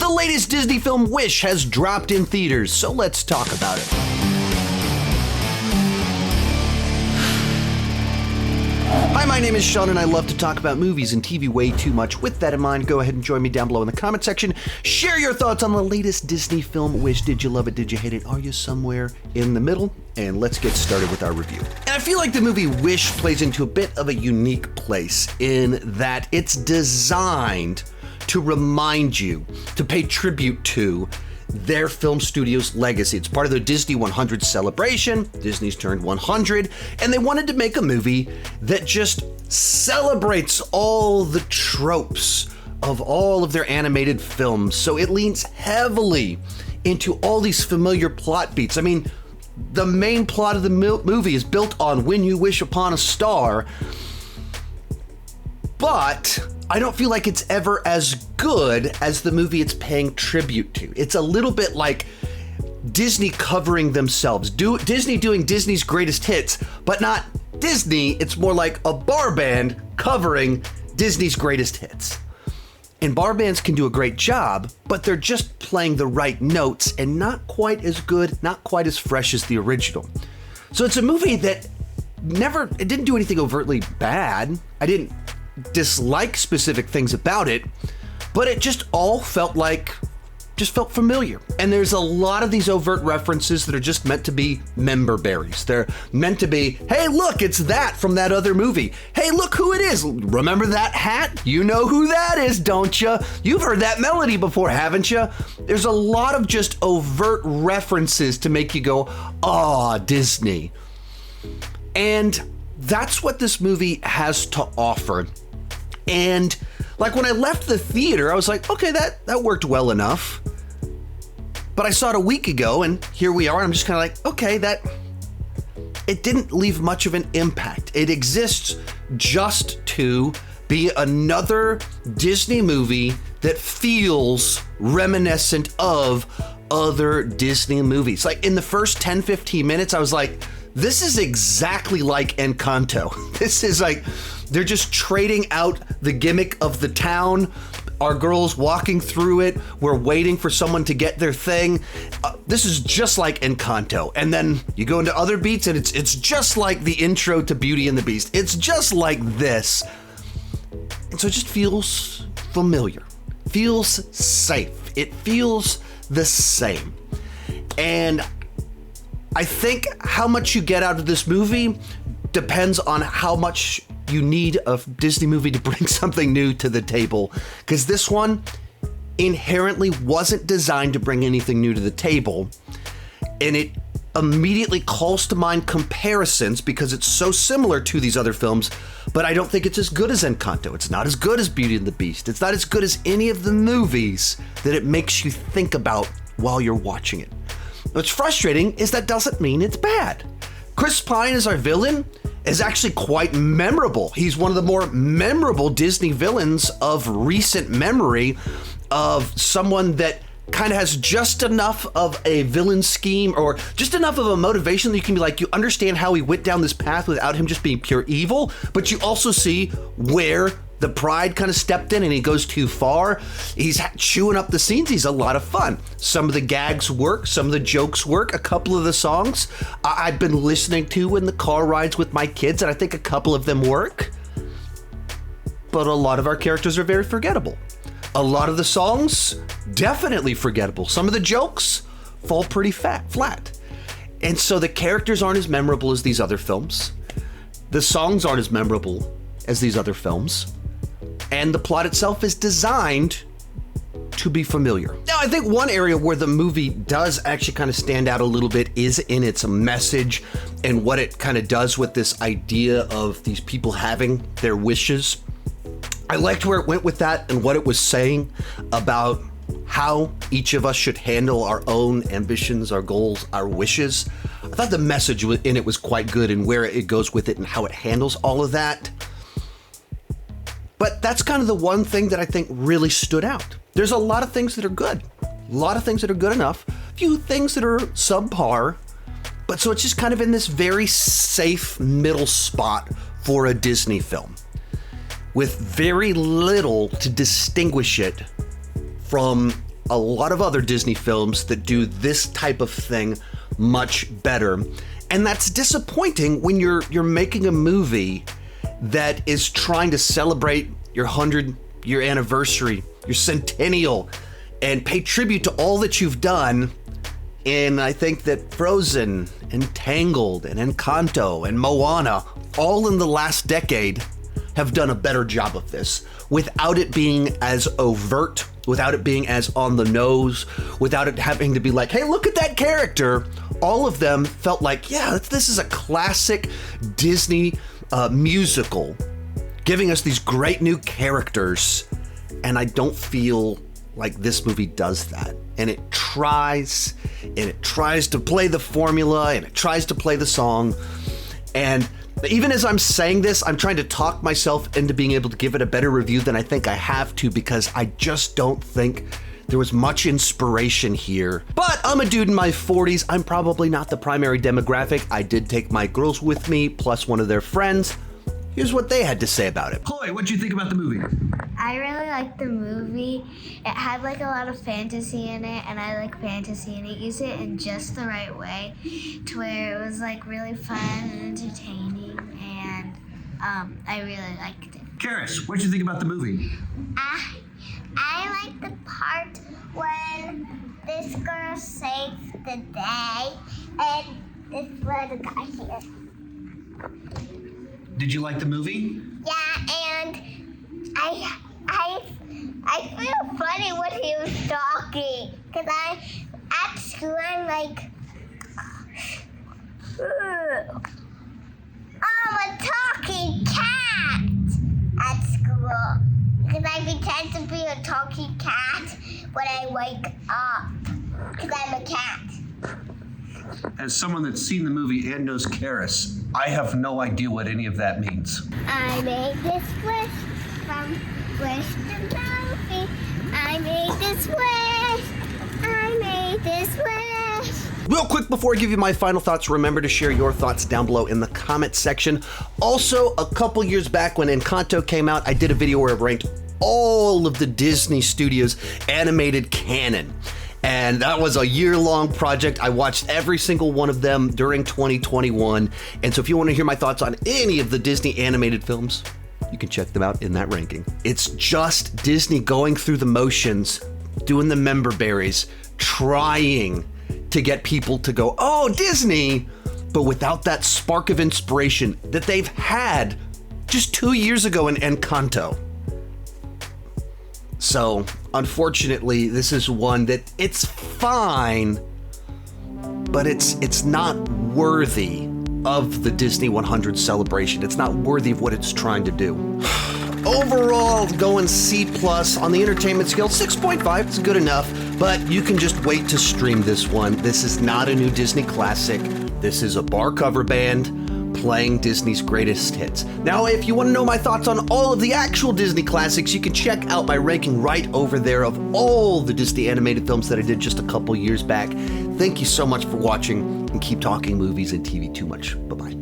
The latest Disney film, Wish, has dropped in theaters, so let's talk about it. Hi, my name is Sean, and I love to talk about movies and TV way too much. With that in mind, go ahead and join me down below in the comment section. Share your thoughts on the latest Disney film, Wish. Did you love it? Did you hate it? Are you somewhere in the middle? And let's get started with our review. And I feel like the movie Wish plays into a bit of a unique place in that it's designed to remind you, to pay tribute to their film studio's legacy. It's part of the Disney 100 celebration. Disney's turned 100, and they wanted to make a movie that just celebrates all the tropes of all of their animated films. So it leans heavily into all these familiar plot beats. I mean, the main plot of the movie is built on When You Wish Upon a Star, but I don't feel like it's ever as good as the movie it's paying tribute to. It's a little bit like Disney covering themselves. Disney doing Disney's greatest hits, but not Disney. It's more like a bar band covering Disney's greatest hits. And bar bands can do a great job, but they're just playing the right notes and not quite as good, not quite as fresh as the original. So it's a movie that it didn't do anything overtly bad. I didn't dislike specific things about it, but it just all felt familiar. And there's a lot of these overt references that are just meant to be member berries. They're meant to be, hey, look, it's that from that other movie. Hey, look who it is. Remember that hat? You know who that is, don't you? You've heard that melody before, haven't you? There's a lot of just overt references to make you go, aw, Disney. And that's what this movie has to offer. And like when I left the theater, I was like, okay, that worked well enough. But I saw it a week ago, and here we are. And I'm just kind of like, okay, it didn't leave much of an impact. It exists just to be another Disney movie that feels reminiscent of other Disney movies. Like in the first 10, 15 minutes, I was like, this is exactly like Encanto. This is like, they're just trading out the gimmick of the town. Our girls walking through it. We're waiting for someone to get their thing. This is just like Encanto. And then you go into other beats and it's just like the intro to Beauty and the Beast. It's just like this. And so it just feels familiar. Feels safe. It feels the same. And I think how much you get out of this movie depends on how much you need a Disney movie to bring something new to the table, because this one inherently wasn't designed to bring anything new to the table, and it immediately calls to mind comparisons because it's so similar to these other films, but I don't think it's as good as Encanto. It's not as good as Beauty and the Beast. It's not as good as any of the movies that it makes you think about while you're watching it. What's frustrating is that doesn't mean it's bad. Chris Pine as our villain is actually quite memorable. He's one of the more memorable Disney villains of recent memory, of someone that kind of has just enough of a villain scheme or just enough of a motivation that you can be like, you understand how he went down this path without him just being pure evil, but you also see where the pride kind of stepped in and he goes too far. He's chewing up the scenes. He's a lot of fun. Some of the gags work. Some of the jokes work. A couple of the songs I've been listening to in the car rides with my kids, and I think a couple of them work. But a lot of our characters are very forgettable. A lot of the songs, definitely forgettable. Some of the jokes fall pretty flat. And so the characters aren't as memorable as these other films. The songs aren't as memorable as these other films. And the plot itself is designed to be familiar. Now, I think one area where the movie does actually kind of stand out a little bit is in its message and what it kind of does with this idea of these people having their wishes. I liked where it went with that and what it was saying about how each of us should handle our own ambitions, our goals, our wishes. I thought the message in it was quite good and where it goes with it and how it handles all of that. But that's kind of the one thing that I think really stood out. There's a lot of things that are good, a lot of things that are good enough, a few things that are subpar, but so it's just kind of in this very safe middle spot for a Disney film with very little to distinguish it from a lot of other Disney films that do this type of thing much better. And that's disappointing when you're making a movie that is trying to celebrate your 100-year anniversary, your centennial, and pay tribute to all that you've done. And I think that Frozen and Tangled and Encanto and Moana, all in the last decade, have done a better job of this without it being as overt, without it being as on the nose, without it having to be like, hey, look at that character. All of them felt like, yeah, this is a classic Disney musical, giving us these great new characters. And I don't feel like this movie does that. And it tries to play the formula, and it tries to play the song. And even as I'm saying this, I'm trying to talk myself into being able to give it a better review than I think I have to, because I just don't think there was much inspiration here. But I'm a dude in my 40s. I'm probably not the primary demographic. I did take my girls with me, plus one of their friends. Here's what they had to say about it. Chloe, what'd you think about the movie? I really liked the movie. It had like a lot of fantasy in it, and I like fantasy, and it used it in just the right way to where it was like really fun and entertaining, and I really liked it. Karis, what'd you think about the movie? I like the part when this girl saves the day, and this little guy here. Did you like the movie? Yeah, and I feel funny when he was talking, because at school I'm like, I'm a talking cat at school, because I pretend to be a talking cat when I wake up, because I'm a cat. As someone that's seen the movie and knows Karis, I have no idea what any of that means. I made this wish from wish to Murphy. I made this wish. I made this wish. Real quick before I give you my final thoughts, remember to share your thoughts down below in the comments section. Also, a couple years back when Encanto came out, I did a video where I ranked all of the Disney Studios animated canon. And that was a year-long project. I watched every single one of them during 2021. And so if you want to hear my thoughts on any of the Disney animated films, you can check them out in that ranking. It's just Disney going through the motions, doing the member berries, trying to get people to go, oh, Disney, but without that spark of inspiration that they've had just 2 years ago in Encanto. So, unfortunately, this is one that it's fine, but it's not worthy of the Disney 100 celebration. It's not worthy of what it's trying to do. Overall, going C+ on the entertainment scale, 6.5, it's good enough, but you can just wait to stream this one. This is not a new Disney classic. This is a bar cover band playing Disney's greatest hits. Now, if you want to know my thoughts on all of the actual Disney classics, you can check out my ranking right over there of all the Disney animated films that I did just a couple years back. Thank you so much for watching, and keep talking movies and TV too much. Bye-bye.